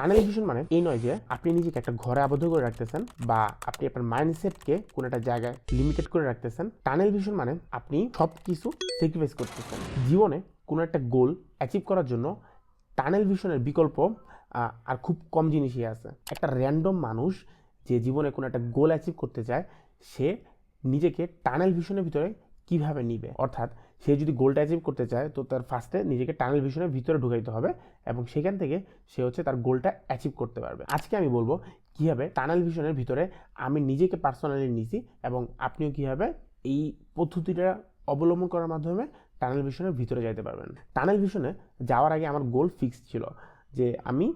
Tunnel vision মানে এই নয় যে আপনি নিজেকে একটা ঘরে আবদ্ধ করে রাখতেছেন বা আপনি আপনার মাইন্ডসেটকে কোনো একটা জায়গায় লিমিটেড করে রাখতেছেন। টানেল ভিশন মানে আপনি সব কিছু স্যাক্রিফাইস করতেছেন। জীবনে কোনো একটা গোল অ্যাচিভ করার জন্য টানেল ভিশনের বিকল্প আর খুব কম জিনিসই আছে। একটা র্যান্ডম মানুষ যে জীবনে কোনো একটা গোল অ্যাচিভ করতে চায়, সে নিজেকে টানেল ভিশনের ভিতরে কিভাবে নিবে, অর্থাৎ সে যদি গোলটা অ্যাচিভ করতে চায় তো তার ফার্স্টে নিজেকে টানেল ভিশনের ভিতরে ঢুকাইতে হবে এবং সেখান থেকে সে তার গোলটা অ্যাচিভ করতে পারবে। আজকে আমি বলবো কীভাবে টানেল ভিশনের ভিতরে আমি নিজেকে পার্সোনালি নিছি এবং আপনিও কীভাবে এই পদ্ধতিটা অবলম্বন করার মাধ্যমে টানেল ভিশনের ভিতরে যাইতে পারবেন। টানেল ভিশনে যাওয়ার আগে আমার গোল ফিক্স ছিল যে আমি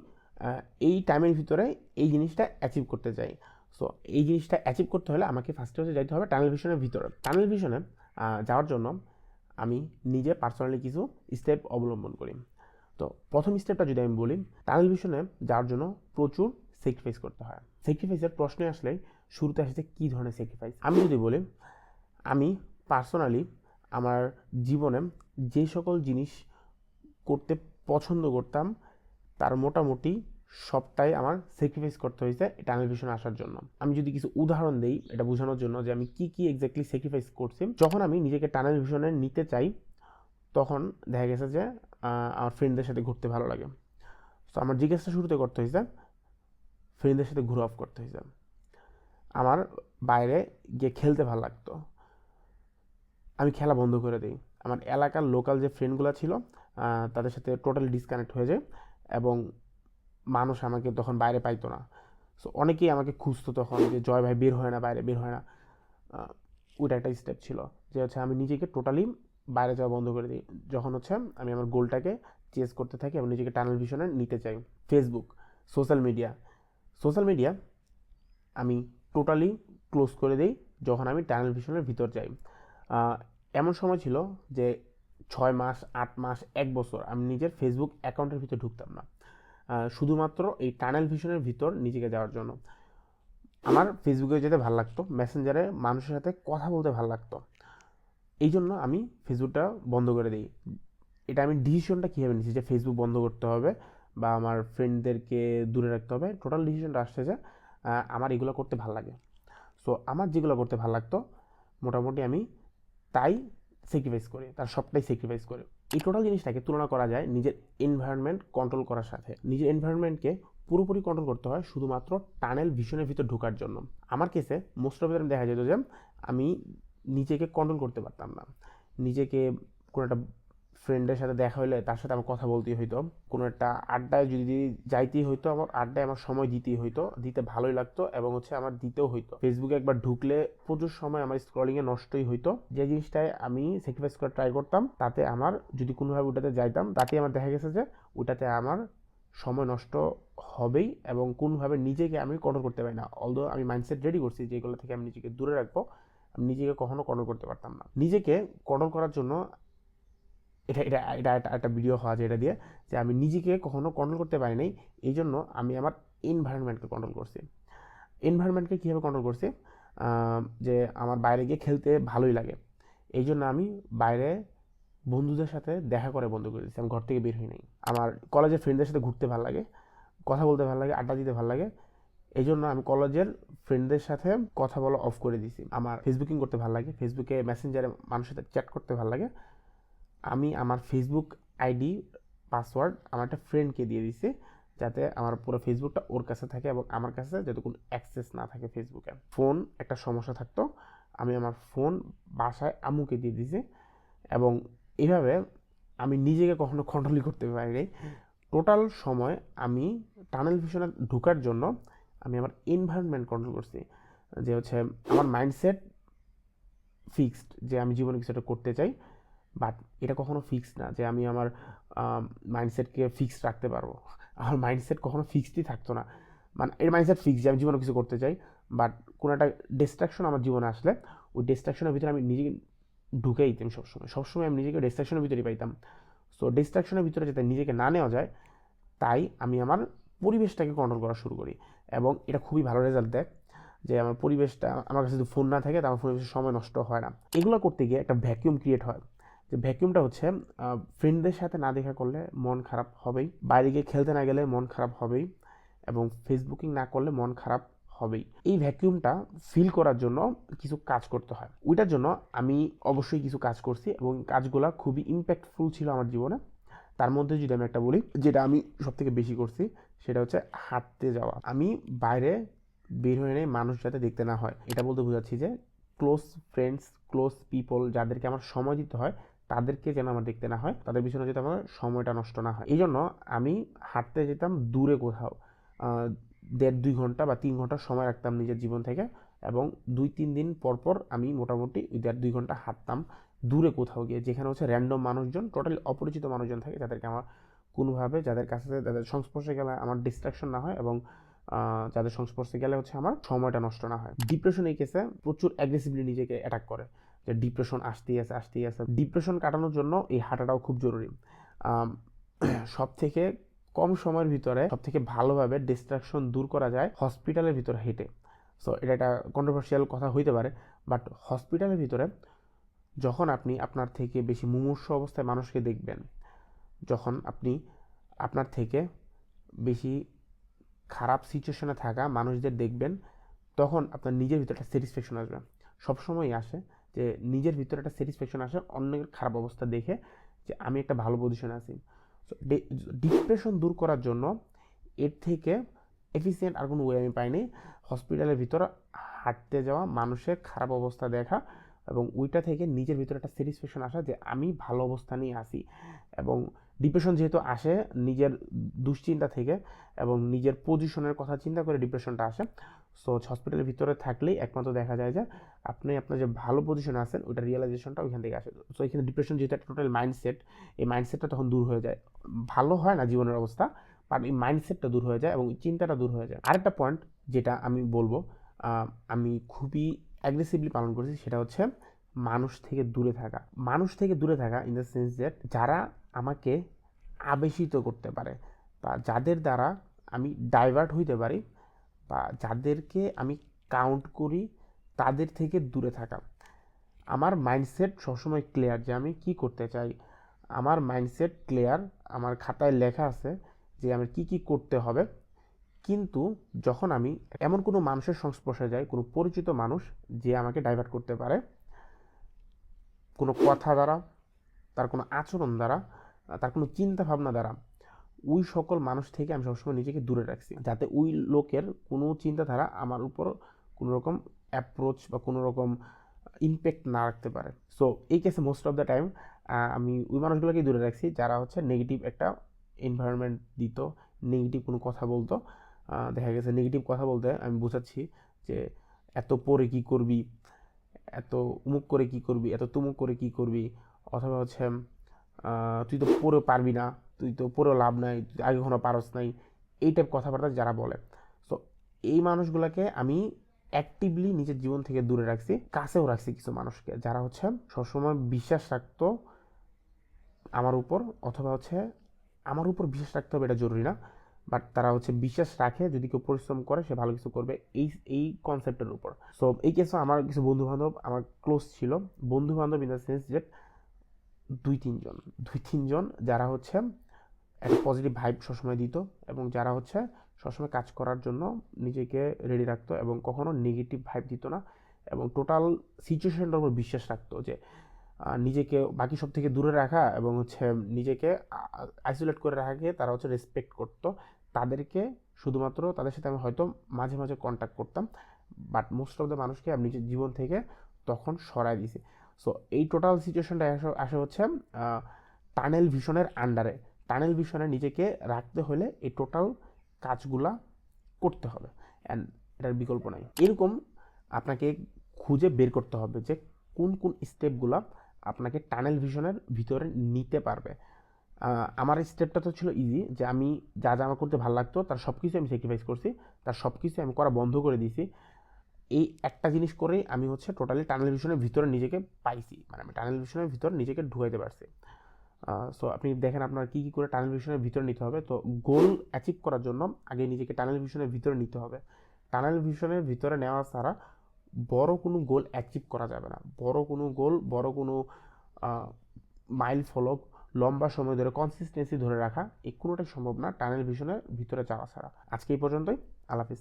এই টাইমের ভিতরে এই জিনিসটা অ্যাচিভ করতে চাই। সো এই জিনিসটা অ্যাচিভ করতে হলে আমাকে ফার্স্টে যাইতে হবে টানেল ভিশনের ভিতরে। টানেল ভিশনে যাওয়ার জন্য আমি নিজে পার্সোনালি কিছু স্টেপ অবলম্বন করি। তো প্রথম স্টেপটা যদি আমি বলি, টানেল ভিশনে যাওয়ার জন্য প্রচুর স্যাক্রিফাইস করতে হয়। স্যাক্রিফাইসের প্রশ্নে আসলে শুরুতে আসছে কী ধরনের স্যাক্রিফাইস। আমি যদি বলি, আমি পার্সোনালি আমার জীবনে যে সকল জিনিস করতে পছন্দ করতাম তার মোটামুটি সবটাই আমার স্যাক্রিফাইস করতে হয়েছে টানেল ভিশনে আসার জন্য। আমি যদি কিছু উদাহরণ দিই এটা বোঝানোর জন্য যে আমি কি এক্স্যাক্টলি স্যাক্রিফাইস করছি। যখন আমি নিজেকে টানেল ভিশনে নিতে চাই তখন দেখা গেছে যে আমার ফ্রেন্ডদের সাথে ঘুরতে ভালো লাগে। তো আমার জিজ্ঞাসা শুরুতে করতে হয়েছে ফ্রেন্ডদের সাথে ঘুরে অফ করতে হয়েছে। আমার বাইরে গিয়ে খেলতে ভালো লাগতো, আমি খেলা বন্ধ করে দিই। আমার এলাকার লোকাল যে ফ্রেন্ডগুলো ছিল তাদের সাথে টোটালি ডিসকানেক্ট হয়ে যায় এবং মানুষ আমাকে তখন বাইরে পাইতো না। সো অনেকেই আমাকে খুঁজতো তখন যে জয় ভাই বের হয় না, বাইরে বের হয় না। ওইটা একটা স্টেপ ছিল যে আমি নিজেকে টোটালি বাইরে যাওয়া বন্ধ করে দিই যখন আমি আমার গোলটাকে চেস করতে থাকি এবং নিজেকে টানেল ভিশনে নিতে চাই। ফেসবুক, সোশ্যাল মিডিয়া আমি টোটালি ক্লোজ করে দিই যখন আমি টানেল ভিশনের ভিতর যাই। এমন সময় ছিল যে 6 মাস, 8 মাস, 1 বছর আমি নিজের ফেসবুক অ্যাকাউন্টের ভিতরে ঢুকতাম না, শুধুমাত্র এই টানেল ভিশনের ভিতর নিজেকে যাওয়ার জন্য। আমার ফেসবুকে যেতে ভালো লাগতো, মেসেঞ্জারে মানুষের সাথে কথা বলতে ভালো লাগতো, এই জন্য আমি ফেসবুকটা বন্ধ করে দিই। এটা আমি ডিসিশনটা কীভাবে নিয়েছি যে ফেসবুক বন্ধ করতে হবে বা আমার ফ্রেন্ডদেরকে দূরে রাখতে হবে, টোটাল ডিসিশনটা আসছে যে আমার এগুলো করতে ভালো লাগে। সো আমার যেগুলো করতে ভালো লাগতো মোটামুটি আমি তাই স্যাক্রিফাইস করি, তার সবটাই স্যাক্রিফাইস করি। এই টোটাল জিনিসটাকে তুলনা করা যায় নিজের এনভায়রনমেন্ট কন্ট্রোল করার সাথে। নিজের এনভায়রনমেন্টকে পুরোপুরি কন্ট্রোল করতে হয় শুধুমাত্র টানেল ভিশনের ভিতর ঢোকার জন্য। আমার কেসে মোস্ট অফ দ্য টাইম দেখা যেত যে আমি নিজেকে কন্ট্রোল করতে পারতাম না। নিজেকে কোনো একটা ফ্রেন্ডের সাথে দেখা হইলে তার সাথে আমার কথা বলতেই হইতো, কোনো একটা আড্ডায় যদি যাইতেই হইতো, আমার আড্ডায় আমার সময় দিতেই হইতো, দিতে ভালোই লাগতো এবং আমার দিতেও হইতো। ফেসবুকে একবার ঢুকলে প্রচুর সময় আমার স্ক্রলিংয়ে নষ্টই হইতো। যে জিনিসটায় আমি স্যাক্রিফাইস করে ট্রাই করতাম তাতে আমার যদি কোনোভাবে ওটাতে যাইতাম তাতে আমার দেখা গেছে যে ওটাতে আমার সময় নষ্ট হবেই এবং কোনোভাবে নিজেকে আমি কন্ট্রোল করতে পারি না। অলদো আমি মাইন্ডসেট রেডি করছি যে এগুলো থেকে আমি নিজেকে দূরে রাখবো, আমি নিজেকে কখনো কন্ট্রোল করতে পারতাম না। নিজেকে কন্ট্রোল করার জন্য এটা এটা এটা একটা ভিডিও হওয়া যায় এটা দিয়ে যে আমি নিজেকে কখনো কন্ট্রোল করতে পারি নাই, এই জন্য আমি আমার এনভায়রনমেন্টকে কন্ট্রোল করছি। এনভায়রনমেন্টকে কীভাবে কন্ট্রোল করছি, যে আমার বাইরে গিয়ে খেলতে ভালোই লাগে, এই জন্য আমি বাইরে বন্ধুদের সাথে দেখা করে বন্ধ করে দিচ্ছি, আমি ঘর থেকে বের হই নাই। আমার কলেজের ফ্রেন্ডদের সাথে ঘুরতে ভালো লাগে, কথা বলতে ভালো লাগে, আড্ডা দিতে ভালো লাগে, এই জন্য আমি কলেজের ফ্রেন্ডদের সাথে কথা বলা অফ করে দিছি। আমার ফেসবুকিং করতে ভালো লাগে, ফেসবুকে মেসেঞ্জারে মানুষের সাথে চ্যাট করতে ভালো লাগে, আমি আমার ফেসবুক আইডি পাসওয়ার্ড আমার একটা ফ্রেন্ডকে দিয়ে দিছি যাতে আমার পুরো ফেসবুকটা ওর কাছে থাকে এবং আমার কাছে যাতে কোনো অ্যাক্সেস না থাকে ফেসবুকে। ফোন একটা সমস্যা থাকতো, আমি আমার ফোন বাসায় আম্মুকে দিয়ে দিছি এবং এইভাবে আমি নিজেকে কখনো কন্ট্রোলই করতে পারিনি। টোটাল সময় আমি টানেল ভিশনে ঢোকার জন্য আমি আমার এনভায়রনমেন্ট কন্ট্রোল করছি, যে আমার মাইন্ডসেট ফিক্সড যে আমি জীবনে কিছু একটা করতে চাই, বাট এটা কখনো ফিক্সড না যে আমি আমার মাইন্ডসেটকে ফিক্সড রাখতে পারবো। আমার মাইন্ডসেট কখনো ফিক্সডই থাকতো না, মানে এর মাইন্ডসেট ফিক্সড যে আমি জীবনে কিছু করতে চাই, বাট কোনো একটা ডিস্ট্রাকশন আমার জীবনে আসলে ওই ডিস্ট্রাকশনের ভিতরে আমি নিজেকে ঢুকেই দিতাম। সবসময় আমি নিজেকে ডিস্ট্রাকশনের ভিতরেই পাইতাম। সো ডিস্ট্রাকশনের ভিতরে যাতে নিজেকে না নেওয়া যায় তাই আমি আমার পরিবেশটাকে কন্ট্রোল করা শুরু করি এবং এটা খুবই ভালো রেজাল্ট দেয় যে আমার পরিবেশটা, আমার কাছে যদি ফোন না থাকে তো আমার পরিবেশের সময় নষ্ট হয় না। এগুলো করতে গিয়ে একটা ভ্যাকিউম ক্রিয়েট হয়, যে ভ্যাকিউমটা ফ্রেন্ডদের সাথে না দেখা করলে মন খারাপ হবেই, বাইরে গিয়ে খেলতে না গেলে মন খারাপ হবেই, এবং ফেসবুকিং না করলে মন খারাপ হবেই। এই ভ্যাকিউমটা ফিল করার জন্য কিছু কাজ করতে হয়। ওইটার জন্য আমি অবশ্যই কিছু কাজ করছি এবং কাজগুলো খুবই ইম্প্যাক্টফুল ছিল আমার জীবনে। তার মধ্যে যদি আমি একটা বলি, যেটা আমি সবথেকে বেশি করছি সেটা হচ্ছে হাঁটতে যাওয়া। আমি বাইরে বের হয়ে নেই মানুষ যাতে দেখতে না হয়, এটা বলতে বোঝাচ্ছি যে ক্লোজ ফ্রেন্ডস, ক্লোজ পিপল যাদেরকে আমার সময় দিতে হয় তাদেরকে যেন আমার দেখতে না হয়, তাদের পিছনে যাতে আমার সময়টা নষ্ট না হয়। এই জন্য আমি হাঁটতে যেতাম দূরে কোথাও, 1.5-2 ঘন্টা বা 3 ঘন্টা সময় রাখতাম নিজের জীবন থেকে, এবং 2-3 দিন পর পর আমি মোটামুটি ওই 1.5-2 ঘন্টা হাঁটতাম দূরে কোথাও গিয়ে, যেখানে হচ্ছে র্যান্ডম মানুষজন, টোটালি অপরিচিত মানুষজন থাকে, যাদেরকে আমার কোনোভাবে, যাদের কাছে যাদের সংস্পর্শে গেলে আমার ডিস্ট্রাকশন না হয় এবং যাদের সংস্পর্শে গেলে হচ্ছে আমার সময়টা নষ্ট না হয়। ডিপ্রেশন এই কেসে প্রচুর অ্যাগ্রেসিভলি নিজেকে অ্যাটাক করে, যে ডিপ্রেশন আসতেই আছে। ডিপ্রেশন কাটানোর জন্য এই হাঁটাটাও খুব জরুরি। সব থেকে কম সময়ের ভিতরে সব থেকে ভালোভাবে ডিস্ট্রাকশন দূর করা যায় হসপিটালের ভিতরে হেঁটে। সো এটা একটা কন্ট্রোভার্সিয়াল কথা হইতে পারে, বাট হসপিটালের ভিতরে যখন আপনি আপনার থেকে বেশি মুমূর্ষু অবস্থায় মানুষকে দেখবেন, যখন আপনি আপনার থেকে বেশি খারাপ সিচুয়েশনে থাকা মানুষদের দেখবেন, তখন আপনার নিজের ভিতরে একটা স্যাটিসফ্যাকশন আসবে। সবসময়ই আসে যে নিজের ভিতরে একটা স্যাটিসফ্যাকশন আসে অন্যের খারাপ অবস্থা দেখে, যে আমি একটা ভালো পজিশনে আছি। সো ডিপ্রেশন দূর করার জন্য এর থেকে এফিসিয়েন্ট আর কোনো ওয়ে আমি পাইনি। হসপিটালের ভিতরে হাঁটতে যাওয়া, মানুষের খারাপ অবস্থা দেখা এবং ওইটা থেকে নিজের ভিতরে একটা স্যাটিসফ্যাকশন আসা যে আমি ভালো অবস্থানেই আছি। এবং ডিপ্রেশন যেহেতু আসে নিজের দুশ্চিন্তা থেকে এবং নিজের পজিশনের কথা চিন্তা করে ডিপ্রেশনটা আসে। সো হসপিটালের ভিতরে থাকলেই একমাত্র দেখা যায় যে আপনি আপনার যে ভালো পজিশনে আছেন ওইটা রিয়েলাইজেশনটা ওইখান থেকে আসে। সো এখানে ডিপ্রেশন যেহেতু একটা টোটাল মাইন্ডসেট, এই মাইন্ডসেটটা তখন দূর হয়ে যায়। ভালো হয় না জীবনের অবস্থা, বাট এই মাইন্ডসেটটা দূর হয়ে যায় এবং চিন্তাটা দূর হয়ে যায়। আরেকটা পয়েন্ট যেটা আমি বলবো আমি খুবই অ্যাগ্রেসিভলি পালন করেছি, সেটা হচ্ছে মানুষ থেকে দূরে থাকা। মানুষ থেকে দূরে থাকা ইন দ্য সেন্স দ্যাট যারা আমাকে আবেশিত করতে পারে বা যাদের দ্বারা আমি ডাইভার্ট হইতে পারি বা যাদেরকে আমি কাউন্ট করি, তাদের থেকে দূরে থাকা। আমার মাইন্ডসেট সবসময় ক্লিয়ার যে আমি কি করতে চাই। আমার মাইন্ডসেট ক্লিয়ার, আমার খাতায় লেখা আছে যে আমার কি কি করতে হবে। কিন্তু যখন আমি এমন কোনো মানুষের সংস্পর্শে যাই, কোনো পরিচিত মানুষ যে আমাকে ডাইভার্ট করতে পারে কোনো কথা দ্বারা, তার কোনো আচরণ দ্বারা, তার কোনো চিন্তা ভাবনা দ্বারা, ওই সকল মানুষ থেকে আমি সবসময় নিজেকে দূরে রাখছি, যাতে ওই লোকের কোনো চিন্তাধারা আমার উপর কোনো রকম অ্যাপ্রোচ বা কোনো রকম ইম্প্যাক্ট না রাখতে পারে। সো এই কেসে মোস্ট অফ দ্য টাইম আমি ওই মানুষগুলোকেই দূরে রাখছি যারা হচ্ছে নেগেটিভ একটা এনভায়রনমেন্ট দিত, নেগেটিভ কোনো কথা বলতো। দেখা গেছে নেগেটিভ কথা বলতে আমি বোঝাচ্ছি যে এত পরে কি করবি, এত উমুক করে কি করবি, এত তুমুক করে কি করবি, অথবা হচ্ছে তুই তো পড়েও পারবি না, তুই তো পড়েও লাভ নাই, তুই আগে কখনো পারস নাই, এই টাইপ কথাবার্তা যারা বলে। সো এই মানুষগুলোকে আমি অ্যাক্টিভলি নিজের জীবন থেকে দূরে রাখছি। কাছেও রাখছি কিছু মানুষকে যারা হচ্ছে সবসময় বিশ্বাস রাখতো আমার উপর, অথবা হচ্ছে আমার উপর বিশ্বাস রাখতে হবে এটা জরুরি না, বাট তারা হচ্ছে বিশ্বাস রাখে যদি কেউ পরিশ্রম করে সে ভালো কিছু করবে, এই এই কনসেপ্টের উপর। সো এই কেসে আমার কিছু বন্ধু বান্ধব আমার ক্লোজ ছিল, বন্ধু বান্ধব ইন দ্য সেন্স যে 2-3 জন যারা হচ্ছে একটা পজিটিভ ভাইব সবসময় দিত এবং যারা হচ্ছে সবসময় কাজ করার জন্য নিজেকে রেডি রাখতো এবং কখনো নেগেটিভ ভাইব দিত না এবং টোটাল সিচুয়েশনটার উপর বিশ্বাস রাখতো যে নিজেকে বাকি সব থেকে দূরে রাখা এবং হচ্ছে নিজেকে আইসোলেট করে রাখাকে তারা হচ্ছে রেসপেক্ট করতো। তাদেরকে শুধুমাত্র তাদের সাথে আমি হয়তো মাঝে মাঝে কন্ট্যাক্ট করতাম, বাট মোস্ট অফ দ্য মানুষকে আমি নিজের জীবন থেকে তখন সরাই দিছি। সো এই টোটাল সিচুয়েশনটা আসে হচ্ছে টানেল ভিশনের আন্ডারে। টানেল ভিশনে নিজেকে রাখতে হলে এই টোটাল কাজগুলা করতে হবে, অ্যান্ড এটার বিকল্প নাই। এরকম আপনাকে খুঁজে বের করতে হবে যে কোন কোন স্টেপগুলা আপনাকে টানেল ভিশনের ভিতরে নিতে পারবে। আমার স্টেপটা তো ছিল ইজি, যে আমি যা যা আমার করতে ভালো লাগতো তার সব কিছু আমি স্যাক্রিফাইস করছি, তার সব কিছু আমি করা বন্ধ করে দিয়েছি। এই একটা জিনিস করেই আমি হচ্ছে টোটালি টানেল ভিশনের ভিতরে নিজেকে পাইছি, মানে আমি টানেল ভিশনের ভিতরে নিজেকে ঢুকাইতে পারছি। সো আপনি দেখেন আপনার কী কী করে টানেল ভিশনের ভিতরে নিতে হবে। তো গোল অ্যাচিভ করার জন্য আগে নিজেকে টানেল ভিশনের ভিতরে নিতে হবে। টানেল ভিশনের ভিতরে নেওয়া ছাড়া বড় কোনো গোল অ্যাচিভ করা যাবে না। বড় কোনো গোল, বড় কোনো মাইল ফলক লম্বা সময় ধরে কনসিস্টেন্সি ধরে রাখা, এই কোনোটাই সম্ভব না টানেল ভিশনের ভিতরে যাওয়া ছাড়া। আজকে এই পর্যন্তই। আল্লাহ হাফিজ।